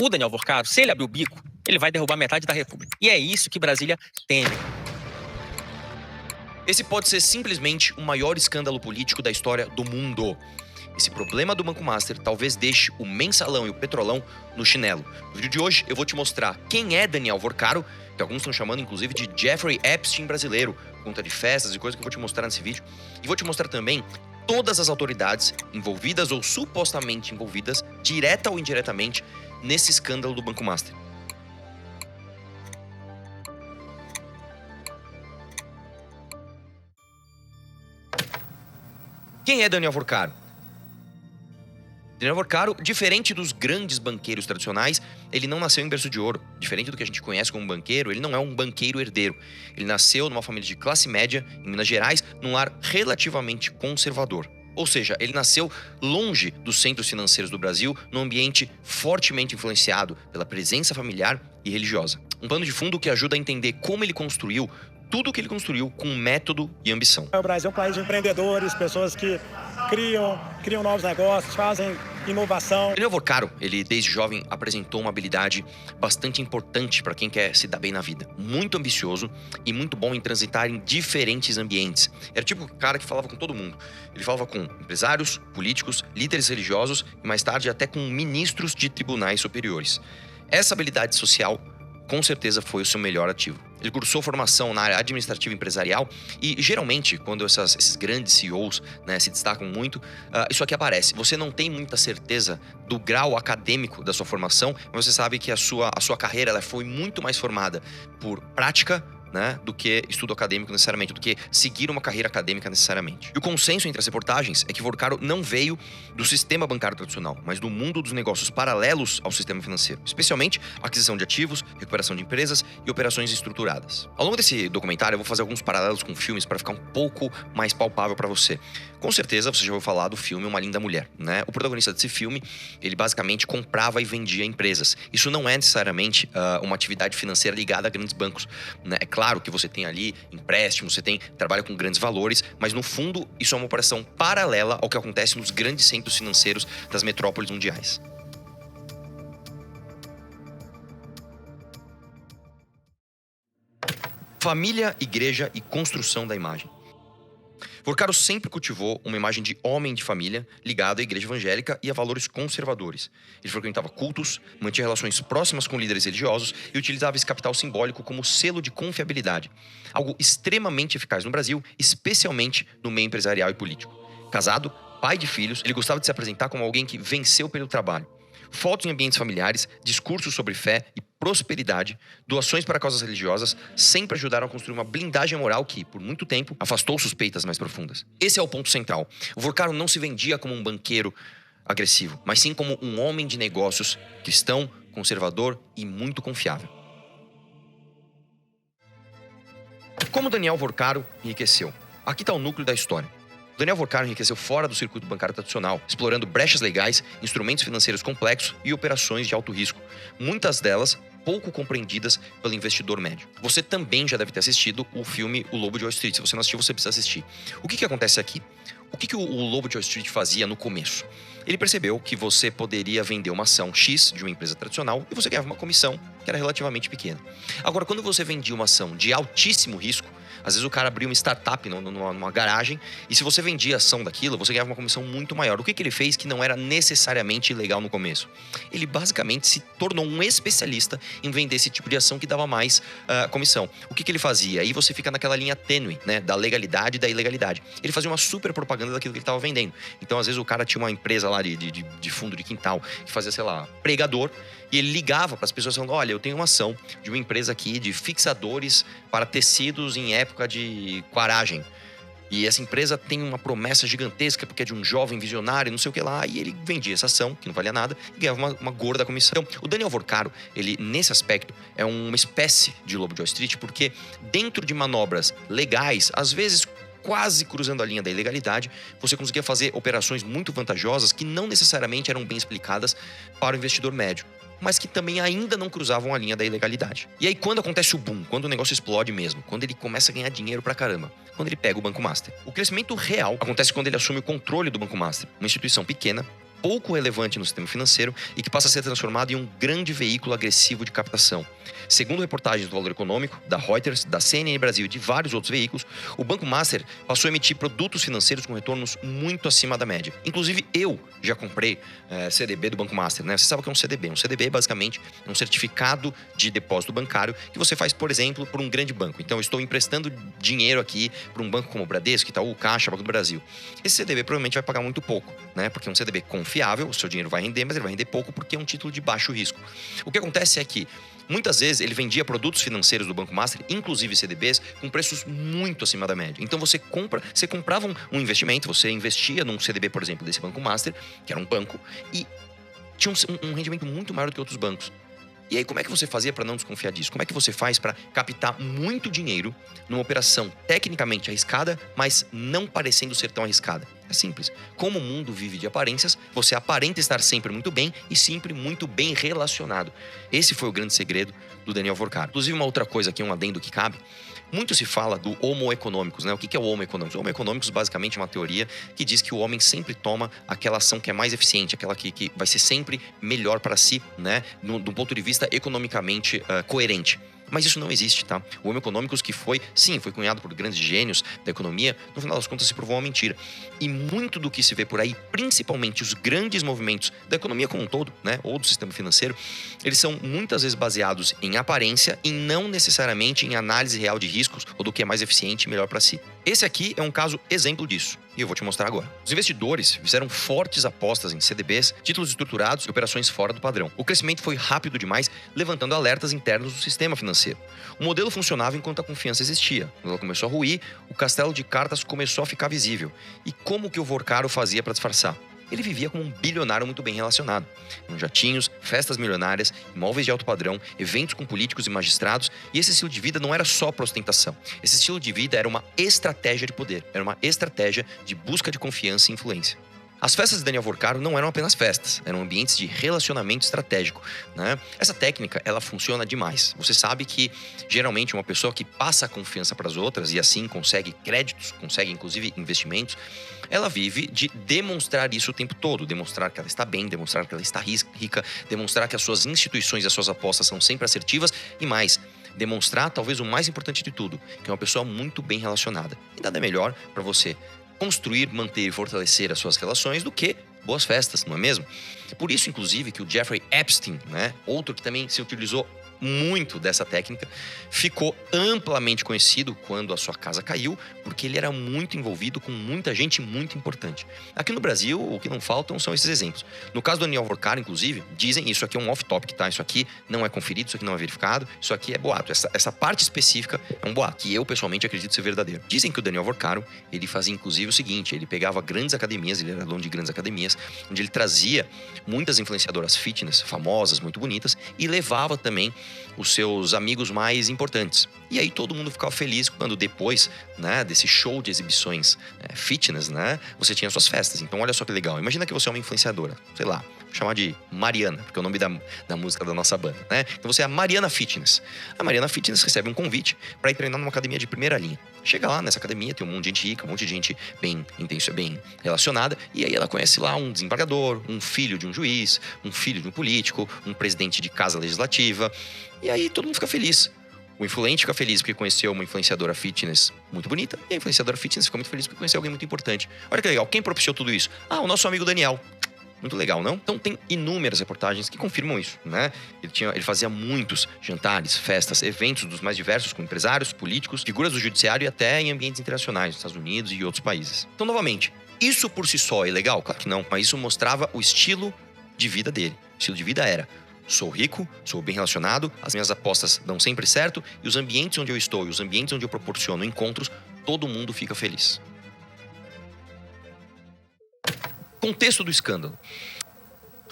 O Daniel Vorcaro, se ele abrir o bico, ele vai derrubar metade da República. E é isso que Brasília teme. Esse pode ser simplesmente o maior escândalo político da história do mundo. Esse problema do Banco Master talvez deixe o Mensalão e o Petrolão no chinelo. No vídeo de hoje eu vou te mostrar quem é Daniel Vorcaro, que alguns estão chamando inclusive de Jeffrey Epstein brasileiro, por conta de festas e coisas que eu vou te mostrar nesse vídeo. E vou te mostrar também todas as autoridades envolvidas ou supostamente envolvidas, direta ou indiretamente, nesse escândalo do Banco Master. Quem é Daniel Vorcaro? Daniel Vorcaro, diferente dos grandes banqueiros tradicionais, ele não nasceu em berço de ouro. Diferente do que a gente conhece como banqueiro, ele não é um banqueiro herdeiro. Ele nasceu numa família de classe média, em Minas Gerais, num lar relativamente conservador. Ou seja, ele nasceu longe dos centros financeiros do Brasil, num ambiente fortemente influenciado pela presença familiar e religiosa. Um pano de fundo que ajuda a entender como ele construiu tudo o que ele construiu com método e ambição. O Brasil é um país de empreendedores, pessoas que criam novos negócios, fazem inovação. Daniel Vorcaro, ele desde jovem apresentou uma habilidade bastante importante para quem quer se dar bem na vida. Muito ambicioso e muito bom em transitar em diferentes ambientes. Era tipo o cara que falava com todo mundo. Ele falava com empresários, políticos, líderes religiosos e mais tarde até com ministros de tribunais superiores. Essa habilidade social com certeza foi o seu melhor ativo. Ele cursou formação na área administrativa e empresarial e, geralmente, quando esses grandes CEOs, se destacam muito, isso aqui aparece. Você não tem muita certeza do grau acadêmico da sua formação, mas você sabe que a sua carreira ela foi muito mais formada por prática, do que estudo acadêmico necessariamente, do que seguir uma carreira acadêmica necessariamente. E o consenso entre as reportagens é que Vorcaro não veio do sistema bancário tradicional, mas do mundo dos negócios paralelos ao sistema financeiro, especialmente aquisição de ativos, recuperação de empresas e operações estruturadas. Ao longo desse documentário eu vou fazer alguns paralelos com filmes para ficar um pouco mais palpável para você. Com certeza você já ouviu falar do filme Uma Linda Mulher, O protagonista desse filme, ele basicamente comprava e vendia empresas. Isso não é necessariamente uma atividade financeira ligada a grandes bancos, É claro que você tem ali empréstimos, trabalha com grandes valores, mas no fundo isso é uma operação paralela ao que acontece nos grandes centros financeiros das metrópoles mundiais. Família, igreja e construção da imagem. Vorcaro sempre cultivou uma imagem de homem de família ligado à igreja evangélica e a valores conservadores. Ele frequentava cultos, mantinha relações próximas com líderes religiosos e utilizava esse capital simbólico como selo de confiabilidade. Algo extremamente eficaz no Brasil, especialmente no meio empresarial e político. Casado, pai de filhos, ele gostava de se apresentar como alguém que venceu pelo trabalho. Fotos em ambientes familiares, discursos sobre fé e prosperidade, doações para causas religiosas sempre ajudaram a construir uma blindagem moral que, por muito tempo, afastou suspeitas mais profundas. Esse é o ponto central. O Vorcaro não se vendia como um banqueiro agressivo, mas sim como um homem de negócios cristão, conservador e muito confiável. Como Daniel Vorcaro enriqueceu? Aqui está o núcleo da história. Daniel Vorcaro enriqueceu fora do circuito bancário tradicional, explorando brechas legais, instrumentos financeiros complexos e operações de alto risco, muitas delas pouco compreendidas pelo investidor médio. Você também já deve ter assistido o filme O Lobo de Wall Street. Se você não assistiu, você precisa assistir. O que acontece aqui? O que o Lobo de Wall Street fazia no começo? Ele percebeu que você poderia vender uma ação X de uma empresa tradicional e você ganhava uma comissão que era relativamente pequena. Agora, quando você vendia uma ação de altíssimo risco, às vezes o cara abria uma startup numa garagem e se você vendia ação daquilo, você ganhava uma comissão muito maior. O que ele fez que não era necessariamente legal no começo? Ele basicamente se tornou um especialista em vender esse tipo de ação que dava mais comissão. O que ele fazia? Aí você fica naquela linha tênue, da legalidade e da ilegalidade. Ele fazia uma super propaganda daquilo que ele estava vendendo. Então, às vezes, o cara tinha uma empresa lá de fundo de quintal que fazia, pregador, e ele ligava para as pessoas falando: olha, eu tenho uma ação de uma empresa aqui de fixadores para tecidos em época de quaragem. E essa empresa tem uma promessa gigantesca porque é de um jovem visionário, não sei o que lá. E ele vendia essa ação, que não valia nada, e ganhava uma gorda comissão. Então, o Daniel Vorcaro, ele, nesse aspecto, é uma espécie de Lobo de Wall Street, porque dentro de manobras legais, às vezes quase cruzando a linha da ilegalidade, você conseguia fazer operações muito vantajosas que não necessariamente eram bem explicadas para o investidor médio, mas que também ainda não cruzavam a linha da ilegalidade. E aí, quando acontece o boom, quando o negócio explode mesmo, quando ele começa a ganhar dinheiro pra caramba, quando ele pega o Banco Master, o crescimento real acontece quando ele assume o controle do Banco Master, uma instituição pequena, pouco relevante no sistema financeiro e que passa a ser transformado em um grande veículo agressivo de captação. Segundo reportagens do Valor Econômico, da Reuters, da CNN Brasil e de vários outros veículos, o Banco Master passou a emitir produtos financeiros com retornos muito acima da média. Inclusive, eu já comprei CDB do Banco Master, né? Você sabe o que é um CDB? Um CDB, basicamente, é um certificado de depósito bancário que você faz, por exemplo, por um grande banco. Então, eu estou emprestando dinheiro aqui para um banco como o Bradesco, Itaú, Caixa, Banco do Brasil. Esse CDB provavelmente vai pagar muito pouco, né? Porque é um CDB confiável, o seu dinheiro vai render, mas ele vai render pouco porque é um título de baixo risco. O que acontece é que muitas vezes ele vendia produtos financeiros do Banco Master, inclusive CDBs, com preços muito acima da média. Então você comprava um investimento, você investia num CDB, por exemplo, desse Banco Master, que era um banco, e tinha um rendimento muito maior do que outros bancos. E aí, como é que você fazia para não desconfiar disso? Como é que você faz para captar muito dinheiro numa operação tecnicamente arriscada, mas não parecendo ser tão arriscada? É simples. Como o mundo vive de aparências, você aparenta estar sempre muito bem e sempre muito bem relacionado. Esse foi o grande segredo do Daniel Vorcaro. Inclusive, uma outra coisa aqui, um adendo que cabe. Muito se fala do Homo economicus, né? O que é o Homo economicus? O Homo economicus basicamente é uma teoria que diz que o homem sempre toma aquela ação que é mais eficiente, aquela que vai ser sempre melhor para si, né? Do ponto de vista economicamente coerente. Mas isso não existe, tá? O Homo economicus que foi cunhado por grandes gênios da economia, no final das contas se provou uma mentira. E muito do que se vê por aí, principalmente os grandes movimentos da economia como um todo, né? Ou do sistema financeiro, eles são muitas vezes baseados em aparência e não necessariamente em análise real de riscos ou do que é mais eficiente e melhor para si. Esse aqui é um caso exemplo disso. E eu vou te mostrar agora. Os investidores fizeram fortes apostas em CDBs, títulos estruturados e operações fora do padrão. O crescimento foi rápido demais, levantando alertas internos do sistema financeiro. O modelo funcionava enquanto a confiança existia. Quando ela começou a ruir, o castelo de cartas começou a ficar visível. E como que o Vorcaro fazia para disfarçar? Ele vivia como um bilionário muito bem relacionado. Com jatinhos, festas milionárias, imóveis de alto padrão, eventos com políticos e magistrados, e esse estilo de vida não era só para ostentação. Esse estilo de vida era uma estratégia de poder, era uma estratégia de busca de confiança e influência. As festas de Daniel Vorcaro não eram apenas festas, eram ambientes de relacionamento estratégico, né? Essa técnica, ela funciona demais. Você sabe que, geralmente, uma pessoa que passa a confiança para as outras e assim consegue créditos, consegue inclusive investimentos, ela vive de demonstrar isso o tempo todo, demonstrar que ela está bem, demonstrar que ela está rica, demonstrar que as suas instituições e as suas apostas são sempre assertivas e mais, demonstrar talvez o mais importante de tudo, que é uma pessoa muito bem relacionada. E nada melhor para você construir, manter e fortalecer as suas relações do que boas festas, não é mesmo? É por isso, inclusive, que o Jeffrey Epstein, né, outro que também se utilizou muito dessa técnica, ficou amplamente conhecido quando a sua casa caiu, porque ele era muito envolvido com muita gente muito importante. Aqui no Brasil, o que não faltam são esses exemplos. No caso do Daniel Vorcaro, inclusive, dizem, isso aqui é um off-topic, tá? Isso aqui não é conferido, isso aqui não é verificado, isso aqui é boato. Essa parte específica é um boato, que eu pessoalmente acredito ser verdadeiro. Dizem que o Daniel Vorcaro, ele fazia inclusive o seguinte, ele pegava grandes academias, ele era dono de grandes academias, onde ele trazia muitas influenciadoras fitness, famosas, muito bonitas, e levava também os seus amigos mais importantes. E aí todo mundo ficava feliz quando depois, né, desse show de exibições fitness, né, você tinha suas festas. Então olha só que legal, imagina que você é uma influenciadora, sei lá, vou chamar de Mariana, porque é o nome da música da nossa banda, né? Então você é a Mariana Fitness. A Mariana Fitness recebe um convite para ir treinar numa academia de primeira linha. Chega lá nessa academia, tem um monte de gente rica, um monte de gente bem relacionada, e aí ela conhece lá um desembargador, um filho de um juiz, um filho de um político, um presidente de casa legislativa, e aí todo mundo fica feliz. O influente fica feliz porque conheceu uma influenciadora fitness muito bonita, e a influenciadora fitness fica muito feliz porque conheceu alguém muito importante. Olha que legal, quem propiciou tudo isso? Ah, o nosso amigo Daniel. Muito legal, não? Então tem inúmeras reportagens que confirmam isso, né? Ele fazia muitos jantares, festas, eventos dos mais diversos com empresários, políticos, figuras do judiciário e até em ambientes internacionais, nos Estados Unidos e outros países. Então, novamente, isso por si só é legal? Claro que não, mas isso mostrava o estilo de vida dele. O estilo de vida era: sou rico, sou bem relacionado, as minhas apostas dão sempre certo e os ambientes onde eu estou e os ambientes onde eu proporciono encontros, todo mundo fica feliz. Contexto do escândalo.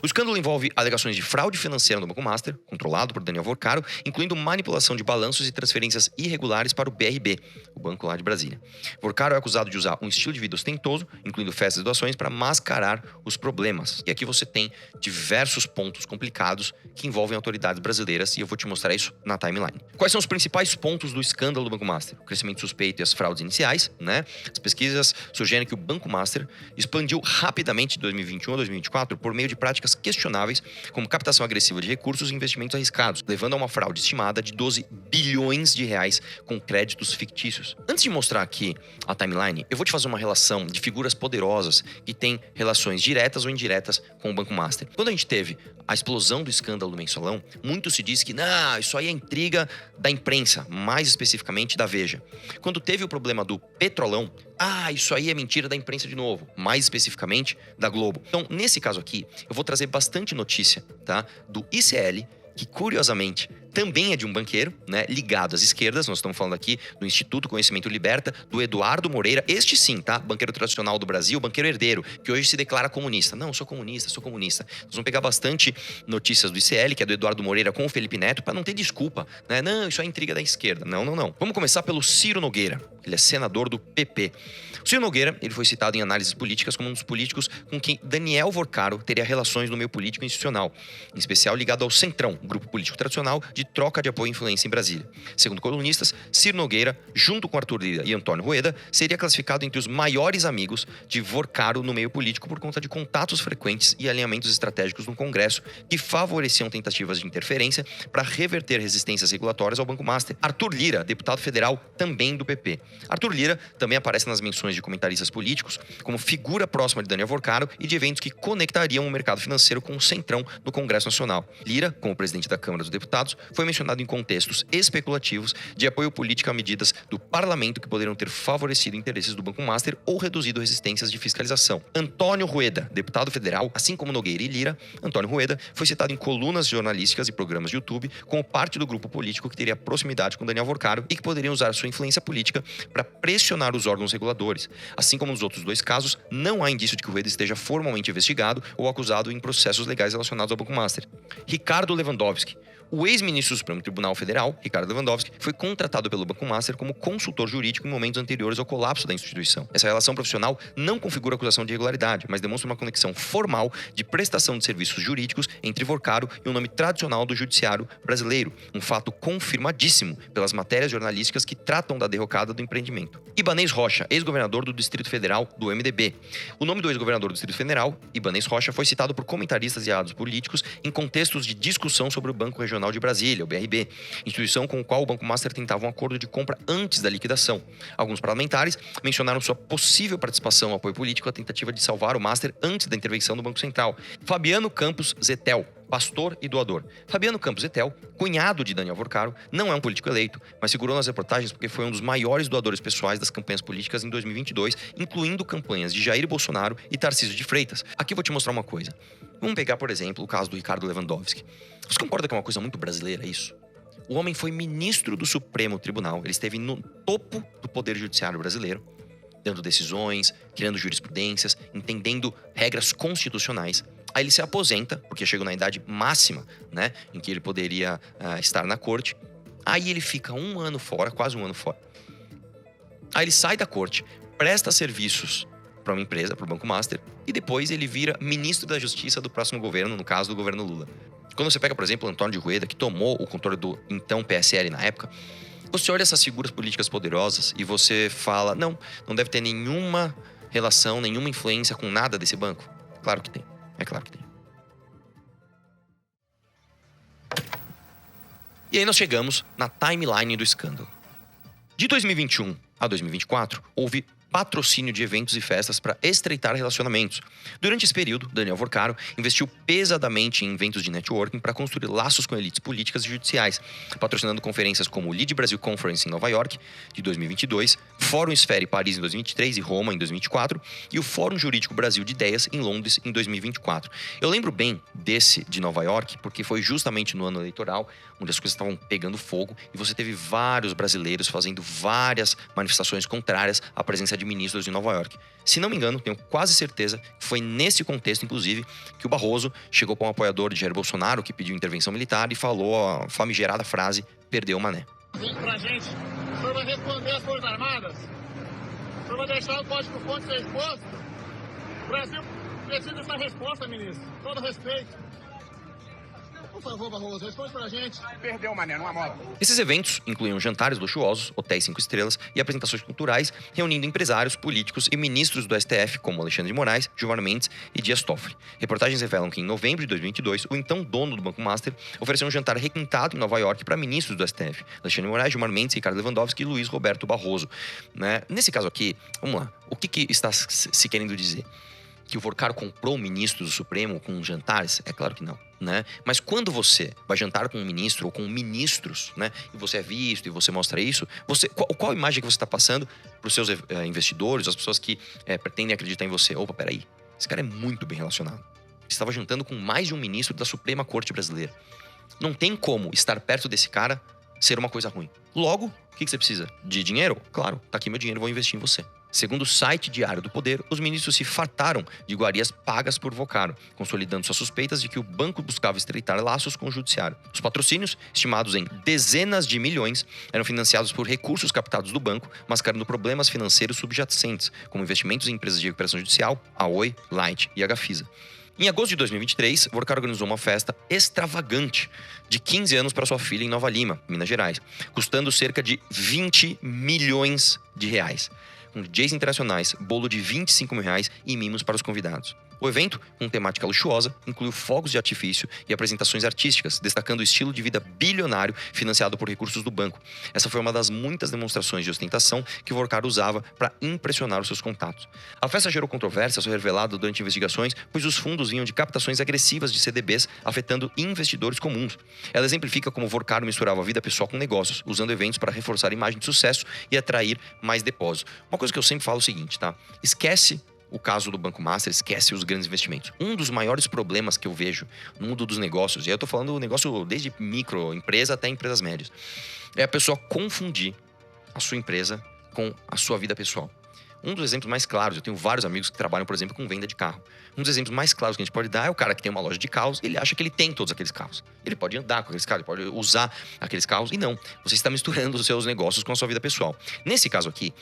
O escândalo envolve alegações de fraude financeira no Banco Master, controlado por Daniel Vorcaro, incluindo manipulação de balanços e transferências irregulares para o BRB, o banco lá de Brasília. Vorcaro é acusado de usar um estilo de vida ostentoso, incluindo festas e doações, para mascarar os problemas. E aqui você tem diversos pontos complicados que envolvem autoridades brasileiras, e eu vou te mostrar isso na timeline. Quais são os principais pontos do escândalo do Banco Master? O crescimento suspeito e as fraudes iniciais, né? As pesquisas sugerem que o Banco Master expandiu rapidamente de 2021 a 2024 por meio de práticas questionáveis, como captação agressiva de recursos e investimentos arriscados, levando a uma fraude estimada de 12 bilhões de reais com créditos fictícios. Antes de mostrar aqui a timeline, eu vou te fazer uma relação de figuras poderosas que têm relações diretas ou indiretas com o Banco Master. Quando a gente teve a explosão do escândalo do Mensalão, muito se diz que não, isso aí é intriga da imprensa, mais especificamente da Veja. Quando teve o problema do Petrolão, isso aí é mentira da imprensa de novo, mais especificamente da Globo. Então, nesse caso aqui, eu vou trazer bastante notícia, tá? Do ICL, que curiosamente também é de um banqueiro, né, ligado às esquerdas. Nós estamos falando aqui do Instituto Conhecimento Liberta, do Eduardo Moreira, este sim, tá? Banqueiro tradicional do Brasil, banqueiro herdeiro, que hoje se declara comunista. Não, sou comunista, sou comunista. Nós vamos pegar bastante notícias do ICL, que é do Eduardo Moreira com o Felipe Neto, para não ter desculpa, né? Não, isso é intriga da esquerda. Não. Vamos começar pelo Ciro Nogueira. Ele é senador do PP. O Ciro Nogueira, ele foi citado em análises políticas como um dos políticos com quem Daniel Vorcaro teria relações no meio político e institucional, em especial ligado ao Centrão, um grupo político tradicional de troca de apoio e influência em Brasília. Segundo colunistas, Ciro Nogueira, junto com Arthur Lira e Antônio Rueda, seria classificado entre os maiores amigos de Vorcaro no meio político por conta de contatos frequentes e alinhamentos estratégicos no Congresso que favoreciam tentativas de interferência para reverter resistências regulatórias ao Banco Master. Arthur Lira, deputado federal, também do PP. Arthur Lira também aparece nas menções de comentaristas políticos como figura próxima de Daniel Vorcaro e de eventos que conectariam o mercado financeiro com o Centrão do Congresso Nacional. Lira, como presidente da Câmara dos Deputados, foi mencionado em contextos especulativos de apoio político a medidas do parlamento que poderiam ter favorecido interesses do Banco Master ou reduzido resistências de fiscalização. Antônio Rueda, deputado federal, assim como Nogueira e Lira, Antônio Rueda foi citado em colunas jornalísticas e programas de YouTube como parte do grupo político que teria proximidade com Daniel Vorcaro e que poderiam usar sua influência política para pressionar os órgãos reguladores. Assim como nos outros dois casos, não há indício de que o Rueda esteja formalmente investigado ou acusado em processos legais relacionados ao Banco Master. Ricardo Lewandowski. O ex-ministro do Supremo Tribunal Federal, Ricardo Lewandowski, foi contratado pelo Banco Master como consultor jurídico em momentos anteriores ao colapso da instituição. Essa relação profissional não configura acusação de irregularidade, mas demonstra uma conexão formal de prestação de serviços jurídicos entre Vorcaro e o nome tradicional do judiciário brasileiro, um fato confirmadíssimo pelas matérias jornalísticas que tratam da derrocada do empreendimento. Ibanez Rocha, ex-governador do Distrito Federal do MDB. O nome do ex-governador do Distrito Federal, Ibanez Rocha, foi citado por comentaristas e aliados políticos em contextos de discussão sobre o Banco Regional de Brasília, o BRB, instituição com o qual o Banco Master tentava um acordo de compra antes da liquidação. Alguns parlamentares mencionaram sua possível participação no apoio político à tentativa de salvar o Master antes da intervenção do Banco Central. Fabiano Campos Zetel, pastor e doador. Fabiano Campos Zetel, cunhado de Daniel Vorcaro, não é um político eleito, mas figurou nas reportagens porque foi um dos maiores doadores pessoais das campanhas políticas em 2022, incluindo campanhas de Jair Bolsonaro e Tarcísio de Freitas. Aqui eu vou te mostrar uma coisa. Vamos pegar, por exemplo, o caso do Ricardo Lewandowski. Você concorda que é uma coisa muito brasileira isso? O homem foi ministro do Supremo Tribunal, ele esteve no topo do Poder Judiciário brasileiro, dando decisões, criando jurisprudências, entendendo regras constitucionais. Aí ele se aposenta, porque chegou na idade máxima, né, em que ele poderia estar na corte. Aí ele fica um ano fora, quase um ano fora. Aí ele sai da corte, presta serviços para uma empresa, para o Banco Master, e depois ele vira ministro da Justiça do próximo governo, no caso do governo Lula. Quando você pega, por exemplo, o Antônio de Rueda, que tomou o controle do então PSL na época, você olha essas figuras políticas poderosas e você fala, não deve ter nenhuma relação, nenhuma influência com nada desse banco. Claro que tem, é claro que tem. E aí nós chegamos na timeline do escândalo. De 2021 a 2024, houve patrocínio de eventos e festas para estreitar relacionamentos. Durante esse período, Daniel Vorcaro investiu pesadamente em eventos de networking para construir laços com elites políticas e judiciais, patrocinando conferências como o Lead Brasil Conference em Nova York, de 2022, Fórum Esfera Paris em 2023 e Roma em 2024, e o Fórum Jurídico Brasil de Ideias em Londres em 2024. Eu lembro bem desse de Nova York, porque foi justamente no ano eleitoral, onde as coisas estavam pegando fogo, e você teve vários brasileiros fazendo várias manifestações contrárias à presença de ministros em Nova York. Se não me engano, tenho quase certeza que foi nesse contexto, inclusive, que o Barroso chegou para um apoiador de Jair Bolsonaro, que pediu intervenção militar, e falou a famigerada frase, perdeu o mané. Pra gente, o senhor vai responder às Forças Armadas? O senhor vai deixar o código-fonte ser exposto? O Brasil precisa dessa resposta, ministro. Todo respeito. Por favor, Barroso, responde pra gente. Perdeu, mané, numa moto. Esses eventos incluíam jantares luxuosos, hotéis 5 estrelas e apresentações culturais, reunindo empresários, políticos e ministros do STF, como Alexandre de Moraes, Gilmar Mendes e Dias Toffoli. Reportagens revelam que, em novembro de 2022, o então dono do Banco Master ofereceu um jantar requintado em Nova York para ministros do STF, Alexandre de Moraes, Gilmar Mendes, Ricardo Lewandowski e Luiz Roberto Barroso. Né? Nesse caso aqui, vamos lá, o que está se querendo dizer? Que o Vorcaro comprou o ministro do Supremo com jantares? É claro que não, né? Mas quando você vai jantar com um ministro ou com ministros, né? E você é visto e você mostra isso, qual imagem que você está passando para os seus investidores, as pessoas que pretendem acreditar em você? Opa, peraí, esse cara é muito bem relacionado. Você estava jantando com mais de um ministro da Suprema Corte Brasileira. Não tem como estar perto desse cara ser uma coisa ruim. Logo, o que você precisa? De dinheiro? Claro, tá aqui meu dinheiro, vou investir em você. Segundo o site Diário do Poder, os ministros se fartaram de iguarias pagas por Vorcaro, consolidando suas suspeitas de que o banco buscava estreitar laços com o judiciário. Os patrocínios, estimados em dezenas de milhões, eram financiados por recursos captados do banco, mascarando problemas financeiros subjacentes, como investimentos em empresas de recuperação judicial, a Oi, Light e a Gafisa. Em agosto de 2023, Vorcaro organizou uma festa extravagante de 15 anos para sua filha em Nova Lima, Minas Gerais, custando cerca de 20 milhões de reais. Com DJs internacionais, bolo de R$25 mil e mimos para os convidados. O evento, com temática luxuosa, incluiu fogos de artifício e apresentações artísticas, destacando o estilo de vida bilionário financiado por recursos do banco. Essa foi uma das muitas demonstrações de ostentação que Vorcaro usava para impressionar os seus contatos. A festa gerou controvérsia, foi revelada durante investigações, pois os fundos vinham de captações agressivas de CDBs, afetando investidores comuns. Ela exemplifica como Vorcaro misturava a vida pessoal com negócios, usando eventos para reforçar a imagem de sucesso e atrair mais depósitos. Uma coisa que eu sempre falo é o seguinte, tá? Esquece o caso do Banco Master, esquece os grandes investimentos. Um dos maiores problemas que eu vejo no mundo dos negócios, e aí eu tô falando do negócio desde microempresa até empresas médias, é a pessoa confundir a sua empresa com a sua vida pessoal. Um dos exemplos mais claros, eu tenho vários amigos que trabalham, por exemplo, com venda de carro. Um dos exemplos mais claros que a gente pode dar é o cara que tem uma loja de carros, ele acha que ele tem todos aqueles carros. Ele pode andar com aqueles carros, ele pode usar aqueles carros, e não. Você está misturando os seus negócios com a sua vida pessoal. Nesse caso aqui,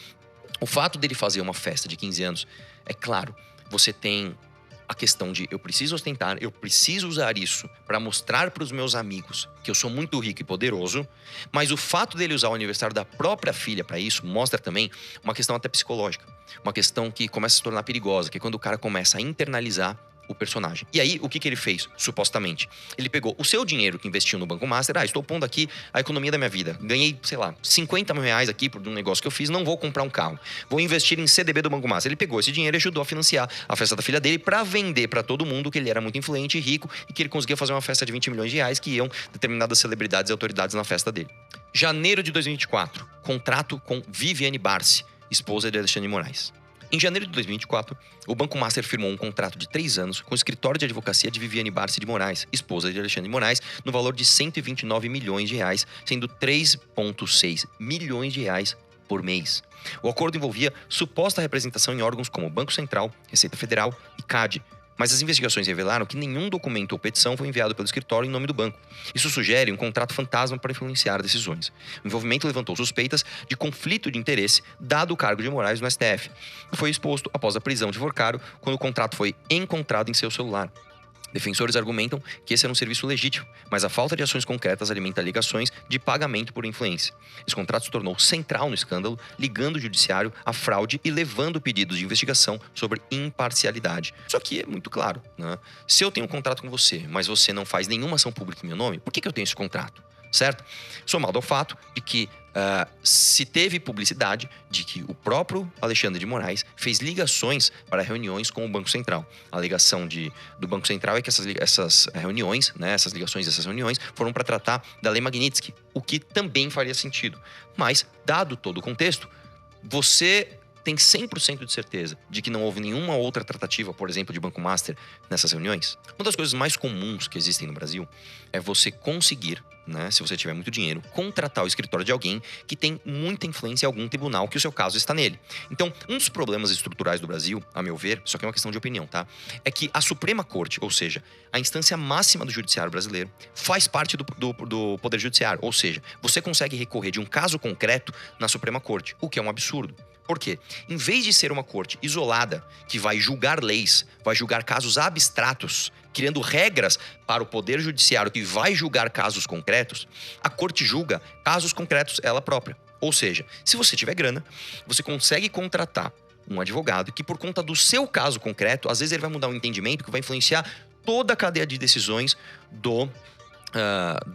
o fato dele fazer uma festa de 15 anos, é claro, você tem a questão de eu preciso ostentar, eu preciso usar isso para mostrar para os meus amigos que eu sou muito rico e poderoso, mas o fato dele usar o aniversário da própria filha para isso mostra também uma questão até psicológica, uma questão que começa a se tornar perigosa, que é quando o cara começa a internalizar o personagem. E aí, o que ele fez, supostamente? Ele pegou o seu dinheiro que investiu no Banco Master, estou pondo aqui a economia da minha vida. Ganhei, sei lá, 50 mil reais aqui por um negócio que eu fiz, não vou comprar um carro. Vou investir em CDB do Banco Master. Ele pegou esse dinheiro e ajudou a financiar a festa da filha dele para vender para todo mundo que ele era muito influente e rico e que ele conseguia fazer uma festa de 20 milhões de reais que iam determinadas celebridades e autoridades na festa dele. Janeiro de 2024, contrato com Viviane Barsi, esposa de Alexandre de Moraes. Em janeiro de 2024, o Banco Master firmou um contrato de 3 anos com o escritório de advocacia de Viviane Barsi de Moraes, esposa de Alexandre de Moraes, no valor de 129 milhões de reais, sendo 3,6 milhões de reais por mês. O acordo envolvia suposta representação em órgãos como Banco Central, Receita Federal e CAD, mas as investigações revelaram que nenhum documento ou petição foi enviado pelo escritório em nome do banco. Isso sugere um contrato fantasma para influenciar decisões. O envolvimento levantou suspeitas de conflito de interesse, dado o cargo de Moraes no STF. Foi exposto após a prisão de Vorcaro, quando o contrato foi encontrado em seu celular. Defensores argumentam que esse era um serviço legítimo, mas a falta de ações concretas alimenta alegações de pagamento por influência. Esse contrato se tornou central no escândalo, ligando o judiciário à fraude e levando pedidos de investigação sobre imparcialidade. Só que é muito claro, né? Se eu tenho um contrato com você, mas você não faz nenhuma ação pública em meu nome, por que eu tenho esse contrato? Certo? Somado ao fato de que se teve publicidade de que o próprio Alexandre de Moraes fez ligações para reuniões com o Banco Central. A alegação do Banco Central é que essas reuniões, né, essas ligações dessas reuniões, foram para tratar da Lei Magnitsky, o que também faria sentido. Mas, dado todo o contexto, você tem 100% de certeza de que não houve nenhuma outra tratativa, por exemplo, de Banco Master nessas reuniões? Uma das coisas mais comuns que existem no Brasil é você conseguir né, se você tiver muito dinheiro, contratar o escritório de alguém que tem muita influência em algum tribunal que o seu caso está nele. Então, um dos problemas estruturais do Brasil, a meu ver, só que é uma questão de opinião, tá? É que a Suprema Corte, ou seja, a instância máxima do judiciário brasileiro, faz parte do Poder Judiciário. Ou seja, você consegue recorrer de um caso concreto na Suprema Corte, o que é um absurdo. Por quê? Em vez de ser uma corte isolada, que vai julgar leis, vai julgar casos abstratos, criando regras para o Poder Judiciário que vai julgar casos concretos, a corte julga casos concretos ela própria. Ou seja, se você tiver grana, você consegue contratar um advogado que, por conta do seu caso concreto, às vezes ele vai mudar um entendimento que vai influenciar toda a cadeia de decisões do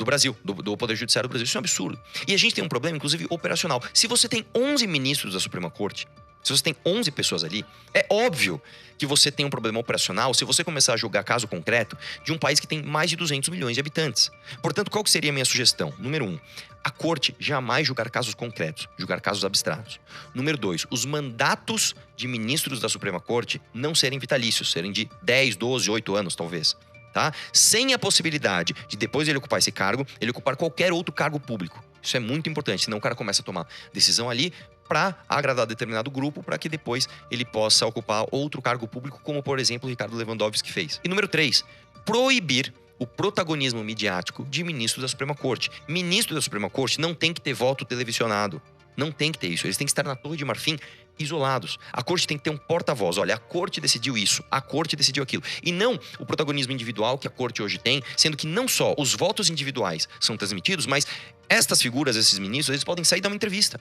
Brasil, do Poder Judiciário do Brasil. Isso é um absurdo. E a gente tem um problema, inclusive, operacional. Se você tem 11 ministros da Suprema Corte, se você tem 11 pessoas ali, é óbvio que você tem um problema operacional se você começar a julgar caso concreto de um país que tem mais de 200 milhões de habitantes. Portanto, qual que seria a minha sugestão? Número 1, a corte jamais julgar casos concretos, julgar casos abstratos. Número 2, os mandatos de ministros da Suprema Corte não serem vitalícios, serem de 10, 12, 8 anos, talvez. Tá? Sem a possibilidade de, depois de ele ocupar esse cargo, ele ocupar qualquer outro cargo público. Isso é muito importante, senão o cara começa a tomar decisão ali para agradar determinado grupo, para que depois ele possa ocupar outro cargo público, como, por exemplo, o Ricardo Lewandowski fez. E número 3, proibir o protagonismo midiático de ministros da Suprema Corte. Ministro da Suprema Corte não tem que ter voto televisionado. Não tem que ter isso. Eles têm que estar na Torre de Marfim isolados. A corte tem que ter um porta-voz. Olha, a corte decidiu isso, a corte decidiu aquilo. E não o protagonismo individual que a corte hoje tem, sendo que não só os votos individuais são transmitidos, mas estas figuras, esses ministros, eles podem sair e dar uma entrevista.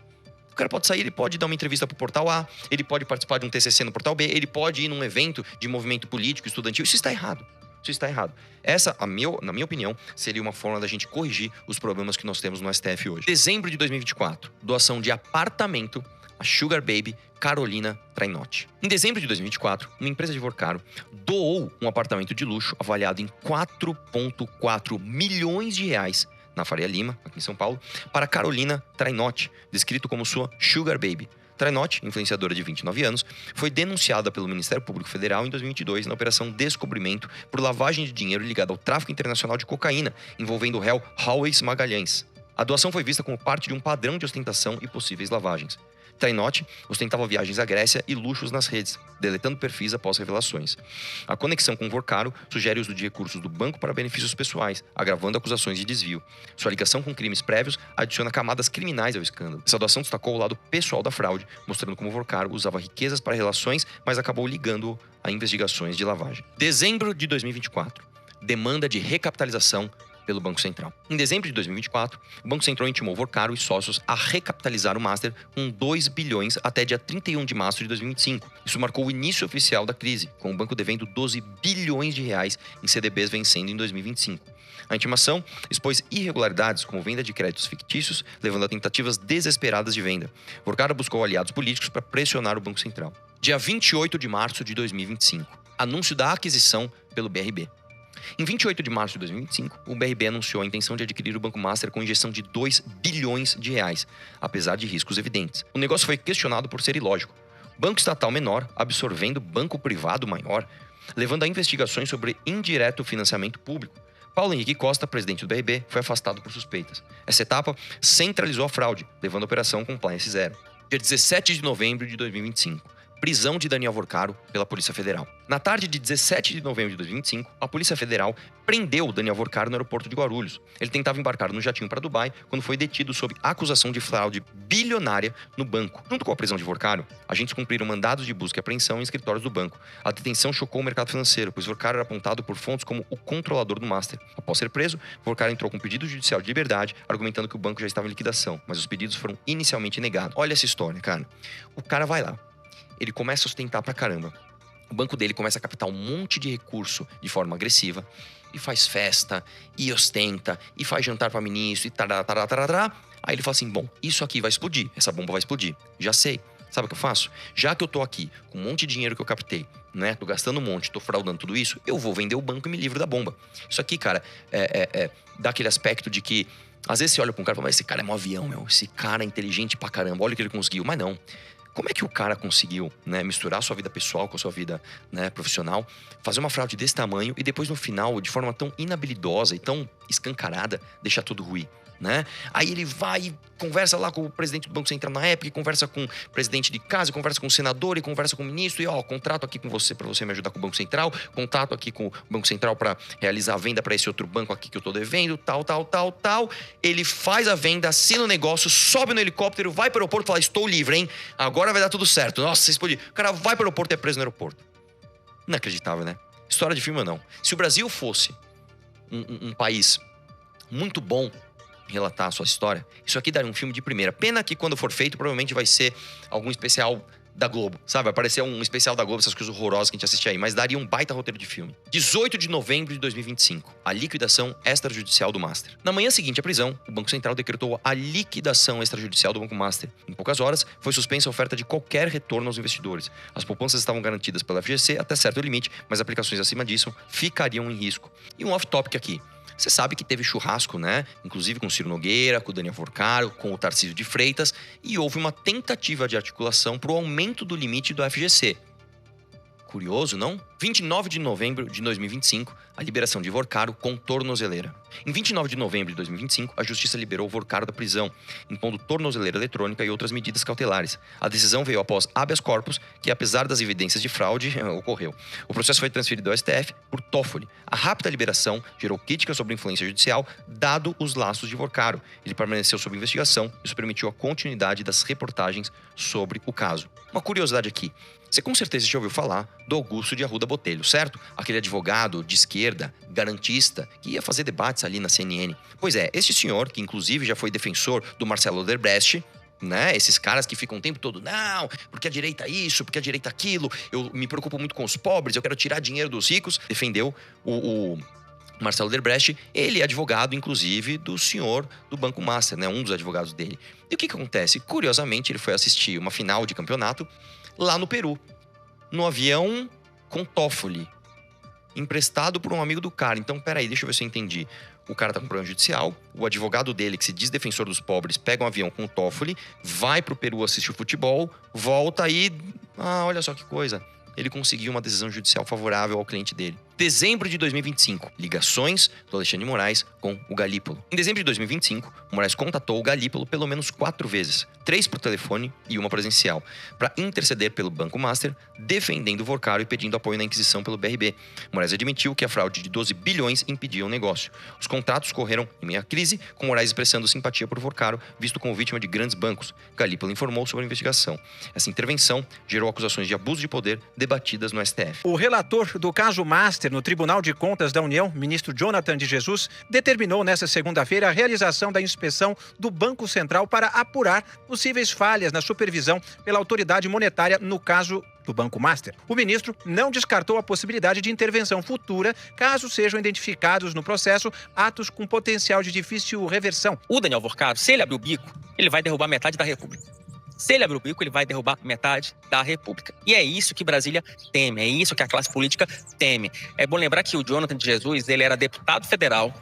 O cara pode sair, ele pode dar uma entrevista pro Portal A, ele pode participar de um TCC no Portal B, ele pode ir num evento de movimento político, estudantil. Isso está errado. Isso está errado. Essa, na minha opinião, seria uma forma da gente corrigir os problemas que nós temos no STF hoje. Dezembro de 2024, doação de apartamento a Sugar Baby Carolina Trainotti. Em dezembro de 2024, uma empresa de Vorcaro doou um apartamento de luxo avaliado em 4,4 milhões de reais na Faria Lima, aqui em São Paulo, para Carolina Trainotti, descrito como sua Sugar Baby. Trainotti, influenciadora de 29 anos, foi denunciada pelo Ministério Público Federal em 2022 na Operação Descobrimento por lavagem de dinheiro ligada ao tráfico internacional de cocaína, envolvendo o réu Hawes Magalhães. A doação foi vista como parte de um padrão de ostentação e possíveis lavagens. Trainotti ostentava viagens à Grécia e luxos nas redes, deletando perfis após revelações. A conexão com Vorcaro sugere o uso de recursos do banco para benefícios pessoais, agravando acusações de desvio. Sua ligação com crimes prévios adiciona camadas criminais ao escândalo. Essa doação destacou o lado pessoal da fraude, mostrando como Vorcaro usava riquezas para relações, mas acabou ligando-o a investigações de lavagem. Dezembro de 2024. Demanda de recapitalização pelo Banco Central. Em dezembro de 2024, o Banco Central intimou Vorcaro e sócios a recapitalizar o Master com 2 bilhões até dia 31 de março de 2025. Isso marcou o início oficial da crise, com o banco devendo 12 bilhões de reais em CDBs vencendo em 2025. A intimação expôs irregularidades, como venda de créditos fictícios, levando a tentativas desesperadas de venda. Vorcaro buscou aliados políticos para pressionar o Banco Central. Dia 28 de março de 2025. Anúncio da aquisição pelo BRB. Em 28 de março de 2025, o BRB anunciou a intenção de adquirir o Banco Master com injeção de 2 bilhões de reais, apesar de riscos evidentes. O negócio foi questionado por ser ilógico. Banco estatal menor absorvendo banco privado maior, levando a investigações sobre indireto financiamento público. Paulo Henrique Costa, presidente do BRB, foi afastado por suspeitas. Essa etapa centralizou a fraude, levando a operação Compliance Zero. Dia 17 de novembro de 2025. Prisão de Daniel Vorcaro pela Polícia Federal. Na tarde de 17 de novembro de 2025, a Polícia Federal prendeu Daniel Vorcaro no aeroporto de Guarulhos. Ele tentava embarcar no jatinho para Dubai quando foi detido sob acusação de fraude bilionária no banco. Junto com a prisão de Vorcaro, agentes cumpriram mandados de busca e apreensão em escritórios do banco. A detenção chocou o mercado financeiro, pois Vorcaro era apontado por fontes como o controlador do Master. Após ser preso, Vorcaro entrou com pedido judicial de liberdade, argumentando que o banco já estava em liquidação, mas os pedidos foram inicialmente negados. Olha essa história, cara. O cara vai lá. Ele começa a ostentar pra caramba. O banco dele começa a captar um monte de recurso de forma agressiva e faz festa, e ostenta, e faz jantar pra ministro, e tarará. Aí ele fala assim, bom, isso aqui vai explodir, essa bomba vai explodir. Já sei. Sabe o que eu faço? Já que eu tô aqui com um monte de dinheiro que eu captei, né? Tô gastando um monte, tô fraudando tudo isso, eu vou vender o banco e me livro da bomba. Isso aqui, cara, dá aquele aspecto de que às vezes você olha pra um cara e fala, mas esse cara é um avião, meu. Esse cara é inteligente pra caramba, olha o que ele conseguiu. Mas não. Como é que o cara conseguiu, né, misturar sua vida pessoal com a sua vida, né, profissional, fazer uma fraude desse tamanho e depois no final, de forma tão inabilidosa e tão escancarada, deixar tudo ruim, né? Aí ele vai e conversa lá com o presidente do Banco Central na época, e conversa com o presidente de casa, conversa com o senador e conversa com o ministro, e contrato aqui com você para você me ajudar com o Banco Central, contato aqui com o Banco Central para realizar a venda para esse outro banco aqui que eu tô devendo, tal. Ele faz a venda, assina o negócio, sobe no helicóptero, vai para o aeroporto e fala: estou livre, hein? Agora vai dar tudo certo. Nossa, você explodiu. O cara vai para o aeroporto e é preso no aeroporto. Inacreditável, né? História de filme ou não? Se o Brasil fosse um país muito bom relatar a sua história, isso aqui daria um filme de primeira. Pena que quando for feito, provavelmente vai ser algum especial da Globo, sabe? Vai aparecer um especial da Globo, essas coisas horrorosas que a gente assiste aí, mas daria um baita roteiro de filme. 18 de novembro de 2025, a liquidação extrajudicial do Master. Na manhã seguinte à prisão, o Banco Central decretou a liquidação extrajudicial do Banco Master. Em poucas horas, foi suspensa a oferta de qualquer retorno aos investidores. As poupanças estavam garantidas pela FGC até certo limite, mas aplicações acima disso ficariam em risco. E um off-topic aqui. Você sabe que teve churrasco, né? Inclusive com o Ciro Nogueira, com o Daniel Forcaro, com o Tarcísio de Freitas, e houve uma tentativa de articulação para o aumento do limite do FGC. Curioso, não? 29 de novembro de 2025, a liberação de Forcaro com tornozeleira. Em 29 de novembro de 2025, a Justiça liberou Forcaro da prisão, impondo tornozeleira eletrônica e outras medidas cautelares. A decisão veio após habeas corpus, que apesar das evidências de fraude, ocorreu. O processo foi transferido ao STF por Toffoli. A rápida liberação gerou críticas sobre a influência judicial, dado os laços de Forcaro. Ele permaneceu sob investigação, isso permitiu a continuidade das reportagens sobre o caso. Uma curiosidade aqui. Você com certeza já ouviu falar do Augusto de Arruda Botelho, certo? Aquele advogado de esquerda, garantista, que ia fazer debates ali na CNN. Pois é, este senhor, que inclusive já foi defensor do Marcelo Odebrecht, né? Esses caras que ficam o tempo todo, não, porque a direita isso, porque a direita aquilo, eu me preocupo muito com os pobres, eu quero tirar dinheiro dos ricos, defendeu o Marcelo Odebrecht. Ele é advogado, inclusive, do senhor do Banco Master, né? Um dos advogados dele. E o que acontece? Curiosamente, ele foi assistir uma final de campeonato lá no Peru, no avião com Toffoli, emprestado por um amigo do cara. Então, peraí, deixa eu ver se eu entendi. O cara tá com problema judicial, o advogado dele, que se diz defensor dos pobres, pega um avião com o Toffoli, vai pro Peru assistir o futebol, volta e... olha só que coisa. Ele conseguiu uma decisão judicial favorável ao cliente dele. Dezembro de 2025, ligações do Alexandre de Moraes com o Galípolo. Em dezembro de 2025, o Moraes contatou o Galípolo pelo menos 4 vezes, 3 por telefone e uma presencial, para interceder pelo Banco Master, defendendo o Forcaro e pedindo apoio na inquisição pelo BRB. Moraes admitiu que a fraude de 12 bilhões impedia o negócio. Os contratos correram em meio à crise, com Moraes expressando simpatia por Forcaro, visto como vítima de grandes bancos. Galípolo informou sobre a investigação. Essa intervenção gerou acusações de abuso de poder debatidas no STF. O relator do caso Master no Tribunal de Contas da União, ministro Jonathan de Jesus, determinou nesta segunda-feira a realização da inspeção do Banco Central para apurar possíveis falhas na supervisão pela autoridade monetária no caso do Banco Master. O ministro não descartou a possibilidade de intervenção futura caso sejam identificados no processo atos com potencial de difícil reversão. O Daniel Forcaro, se ele abrir o bico, ele vai derrubar metade da República. Se ele abrir o bico, ele vai derrubar metade da República. E é isso que Brasília teme, é isso que a classe política teme. É bom lembrar que o Jonathan de Jesus, ele era deputado federal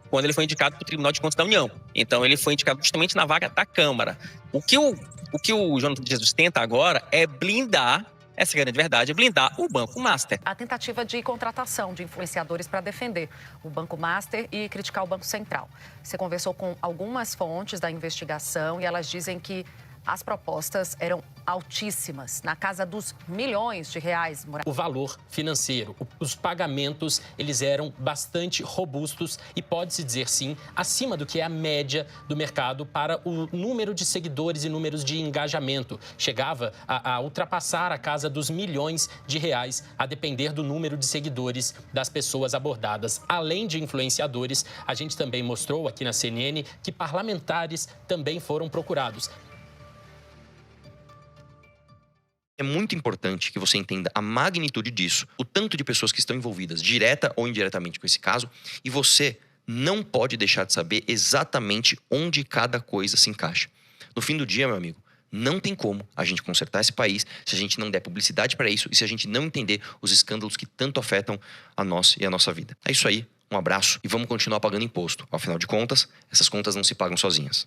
quando ele foi indicado para o Tribunal de Contas da União. Então, ele foi indicado justamente na vaga da Câmara. O que o Jonathan de Jesus tenta agora é blindar, essa grande verdade, é blindar o Banco Master. A tentativa de contratação de influenciadores para defender o Banco Master e criticar o Banco Central. Você conversou com algumas fontes da investigação e elas dizem que as propostas eram altíssimas, na casa dos milhões de reais. O valor financeiro, os pagamentos, eles eram bastante robustos e pode-se dizer, sim, acima do que é a média do mercado para o número de seguidores e números de engajamento. Chegava a ultrapassar a casa dos milhões de reais, a depender do número de seguidores das pessoas abordadas. Além de influenciadores, a gente também mostrou aqui na CNN que parlamentares também foram procurados. É muito importante que você entenda a magnitude disso, o tanto de pessoas que estão envolvidas, direta ou indiretamente com esse caso, e você não pode deixar de saber exatamente onde cada coisa se encaixa. No fim do dia, meu amigo, não tem como a gente consertar esse país se a gente não der publicidade para isso e se a gente não entender os escândalos que tanto afetam a nós e a nossa vida. É isso aí, um abraço e vamos continuar pagando imposto. Afinal de contas, essas contas não se pagam sozinhas.